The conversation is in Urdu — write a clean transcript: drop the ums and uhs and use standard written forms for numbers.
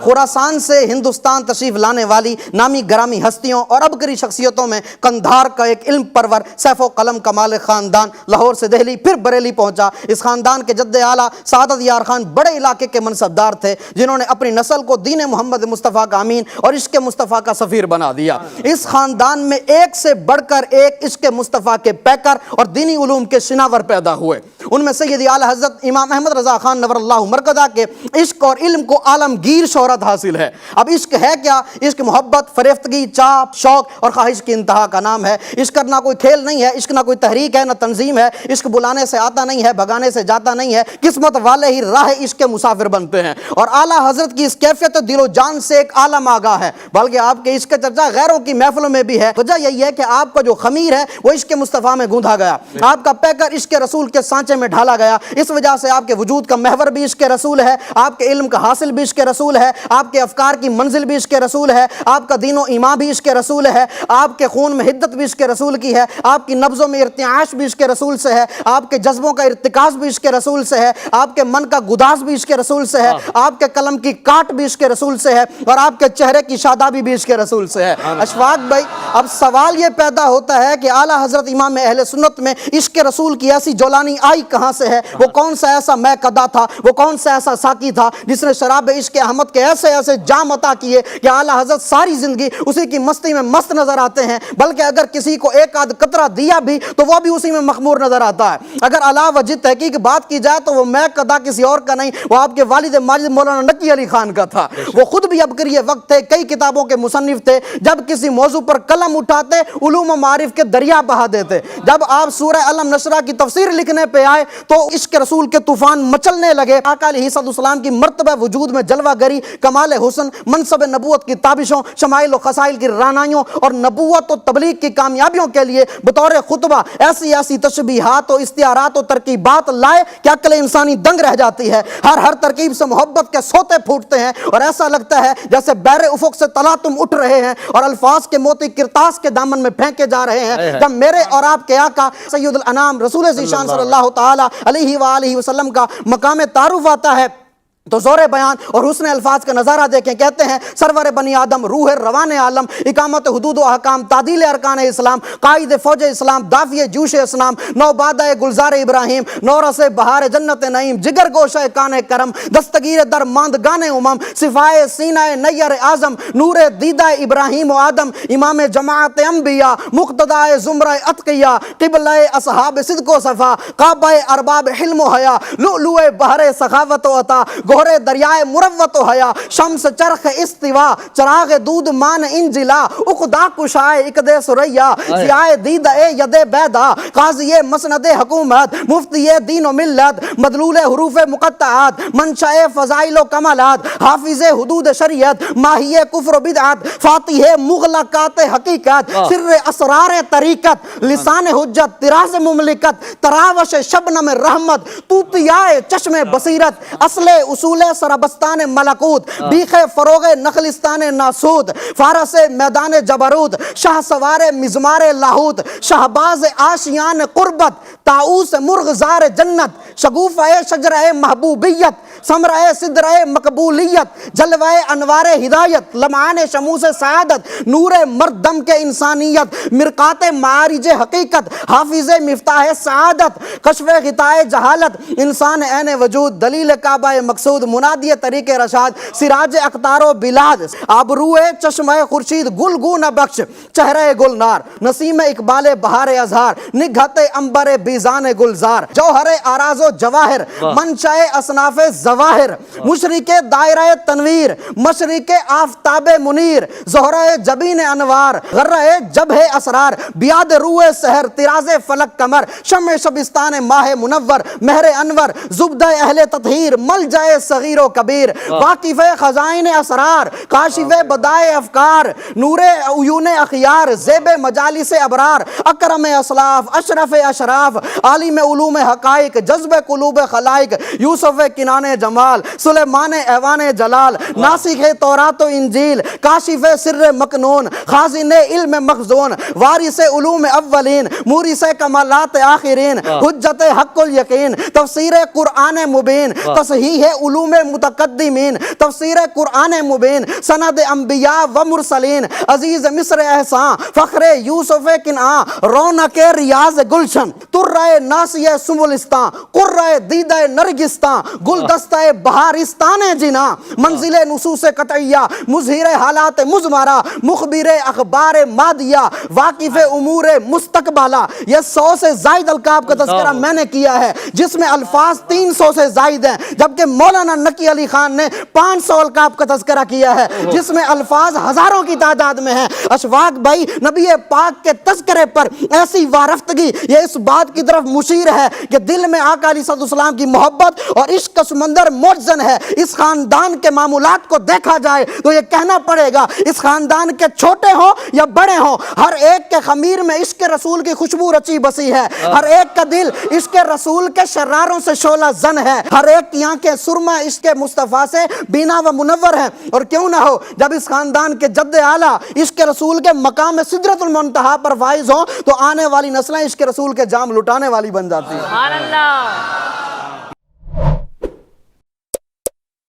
خراسان سے ہندوستان تشریف لانے والی نامی گرامی ہستیوں اور عبقری شخصیتوں میں قندھار کا ایک علم پرور سیف و قلم کمال خاندان لاہور سے دہلی پھر بریلی پہنچا۔ اس خاندان کے جد اعلیٰ سعادت یار خان بڑے علاقے کے منصبدار تھے جنہوں نے اپنی نسل کو دین محمد مصطفیٰ کا امین اور عشق مصطفیٰ کا سفیر بنا دیا۔ اس خاندان میں ایک سے بڑھ کر ایک عشق مصطفیٰ کے پیکر اور دینی علوم کے شناور پیدا ہوئے۔ ان میں سیدی اعلیٰ حضرت امام احمد رضا خان نور اللہ مرکزہ کے عشق اور علم کو عالمگیر شہرت حاصل ہے۔ اب عشق ہے کیا؟ عشق محبت، فریفتگی، چاپ، شوق اور خواہش کی انتہا کا نام ہے۔ عشق نہ کوئی کھیل نہیں ہے، عشق نہ کوئی تحریک ہے، نہ تنظیم ہے۔ عشق بلانے سے آتا نہیں ہے، بھگانے سے جاتا نہیں ہے۔ قسمت والے ہی راہ عشق کے مسافر بنتے ہیں۔ اور اعلیٰ حضرت کی اس کیفیت دل و جان سے ایک عالم آگاہ ہے، بلکہ آپ کے عشق چرچا غیروں کی محفلوں میں بھی ہے۔ وجہ یہی ہے کہ آپ کا جو خمیر ہے وہ عشق مصطفیٰ میں گوندھا گیا، آپ کا پیکر عشق رسول کے سانچے میں ڈھالا گیا۔ اس وجہ سے آپ کے وجود کا محور بھی عشق رسول ہے، آپ کے علم کا حاصل بھی عشق رسول ہے، آپ کے افکار کی منزل بھی عشق رسول ہے، آپ کا دین و ایمان بھی عشق رسول ہے، آپ کے خون میں حدت بھی عشق رسول کی ہے، آپ کی نبضوں میں ارتعاش بھی عشق رسول سے ہے، آپ کے جذبوں کا ارتکاز بھی عشق رسول سے ہے، آپ کے من کا گداز بھی عشق رسول سے ہے، آپ کے قلم کی کاٹ بھی عشق رسول سے ہے، اور آپ کے چہرے کی شادابی بھی عشق رسول سے ہے۔ اشفاق بھائی، اب سوال یہ پیدا ہوتا ہے کہ اعلیٰ حضرت امام اہل سنت میں عشق رسول کی ایسی جولانی آئی کہاں سے ہے؟ وہ کون سا ایسا مے قدا تھا، وہ کون سا ایسا ساقی تھا جس نے شراب عشق احمد کے ایسے ایسے جام عطا کیے کہ اعلیٰ حضرت ساری زندگی اسی کی مستی میں مست نظر آتے ہیں، بلکہ اگر کسی کو ایک آدھ قطرہ دیا بھی تو وہ بھی اسی میں مخمور نظر آتا ہے۔ اگر علاوہ وجہ تحقیق بات کی جائے تو وہ مے قدا کسی اور کا نہیں، وہ آپ کے والد ماجد مولانا نقی علی خان کا تھا۔ وہ خود بھی عبقری وقت تھے، کئی کتابوں کے مصنف تھے۔ جب کسی موضوع پر قلم اٹھاتے علوم و معارف کے دریا بہا دیتے۔ جب آپ سورہ علم نشرہ کی تفسیر لکھنے پہ آئے تو عشق رسول کے طوفان مچلنے لگے۔ آقا علیہ السلام کی مرتبہ وجود میں جلوہ گری، کمال حسن، منصب نبوت کی تابشوں، شمائل و خصائل کی رانائیوں اور نبوت و تبلیغ کی کامیابیوں کے لیے بطور خطبہ ایسی ایسی تشبیہات و استعارات و ترکیبات لائے کہ عقل انسانی دنگ رہ جاتی ہے۔ ہر ترکیب سے محبت کے سوتے پھوٹتے ہیں اور ایسا لگتا ہے جیسے بحر افق سے تلاطم اٹھ رہے ہیں اور الفاظ کے موتی کرتاس کے دامن میں پھینکے جا رہے ہیں۔ جب میرے اور آپ کے آقا سید الانام رسول ذیشان صلی اللہ تعالی علیہ وآلہ وسلم کا مقام تعارف آتا ہے تو زور بیان اور حسن الفاظ کا نظارہ دیکھیں۔ کہتے ہیں سرور بنی آدم، روح روان عالم، اقامت حدود و احکام، تعدیل ارکان اسلام، قائد فوج اسلام، دافع جوش اسلام، نوبادہ گلزار ابراہیم، نورس بہار جنت نعیم، جگر گوشہ کان کرم، دستگیر در ماندگان امم، صفائے سینہ نیر اعظم، نور دیدہ ابراہیم و آدم، امام جماعت انبیاء، مقتدہ زمرہ اتقیاء، قبلہ اصحاب صدق و صفا، کعبہ ارباب حلم و حیا، لؤلؤ بحر سخاوت و عطا، گہرے دریائے مروت و حیا، شمس چرخ استوا، چراغ دود مان انجلا، اقدا کشائے اقد سریا، ضیائے دید ید بیدا، قاضی مسند حکومت، مفتی دین و ملت، مدلول حروف مقطعات، منشأ فضائل و کمالات، حافظ حدود شریعت، ماہی کفر و بدعات، فاتح مغلقات حقیقت، سر اسرار طریقت، لسان حجت، طراز مملکت، تراوش شبنم رحمت، توتیائے چشم بصیرت، اصل اصول سربستان ملکوت، بیخ فروغ نخلستان ناسود، فارس میدان جبروت، شاہ سوار مزمار لاہوت، شہباز آشیان قربت، طاؤس مرغزار جنت، شگوفہ شجرہ محبوبیت، ثمرہ صدرہ مقبولیت، جلوہ انوار ہدایت، لمعان شموس سعادت، نور مردم کے انسانیت، مرقات معارج حقیقت، حافظ مفتاح سعادت، کشف غطاء جہالت، انسان عین وجود، دلیل کعبہ مقصود، منادی طریق رشاد، سراج اقطار و بلاد، آبروئے چشمہ خورشید، گلگون بخش، چہرہ گلنار، نسیم اقبال بہار ازہار، نگہت امبر بیزان گلزار، جوہر آراز و جواہر، منشأ اصناف ظواہر، مشرق دائرہ تنویر، مشرق آفتاب منیر، زہرہ جبین انوار، غرہ جبہ اسرار، بیاد روح سحر، طراز فلک قمر، شمع شبستان ماہ منور، مہر انور، زبدہ اہل تطہیر، ملجأ صغیر و کبیر، واقف خزائن اسرار، کاشف بدائے افکار، نور عیون اخیار، زیب مجالس ابرار، اکرم اسلاف، اشرف اشراف، عالم علوم حقائق، جذب قلوب خلائق، یوسف کنان جمال، سلیمان ایوان جلال، ناسخ تورات و انجیل، کاشف سر مکنون، خازن علم مخزون، وارث علوم اولین، مورث کمالات آخرین، حجت حق الیقین، تفسیر قرآن مبین، تصحیح علوم متقدمین، تفسیر قرآن مبین، سند انبیاء و مرسلین، عزیز مصر احسان، فخر یوسف کنعان، رونق ریاض گلشن، ترہ ناسیہ سمولستان، قرہ دیدہ نرگستان، گلدستہ بہارستان جنا، منزل نصوص قطعیہ، مظہر حالات مضمرہ، مخبر اخبار مادیہ، واقف امور مستقبلہ. یہ 100 سے زائد القاب کا تذکرہ میں نے کیا ہے، جس میں الفاظ 300 سے زائد ہیں، جبکہ مولانا نقی علی خان نے 500 القاب کا تذکرہ کیا ہے، جس میں الفاظ ہزاروں کی تعداد میں ہیں. اشفاق بھائی، نبی پاک کے تذکرے پر ایسی وارفتگی یہ اس بات کی طرف مشیر ہے کہ دل میں آقا علیہ السلام کی محبت اور عشق کا سمندر موجزن ہے. اس خاندان کے معمولات کو دیکھا جائے تو یہ کہنا پڑے گا، اس خاندان کے چھوٹے ہوں یا بڑے ہوں، ہر ایک کے خمیر میں عشق رسول کی خوشبو رچی بسی ہے، ہر ایک کا دل عشق رسول کے شراروں سے شعلہ زن ہے، ہر ایک کی آنکھیں سرما عشق مصطفیٰ سے بینا و منور ہیں. اور کیوں نہ ہو، جب اس خاندان کے جد اعلیٰ عشق رسول کے مقام سدرۃ المنتہا پر فائز ہوں تو آنے والی نسلیں عشق رسول کے جام لٹانے والی بن جاتی ہیں. سبحان اللہ.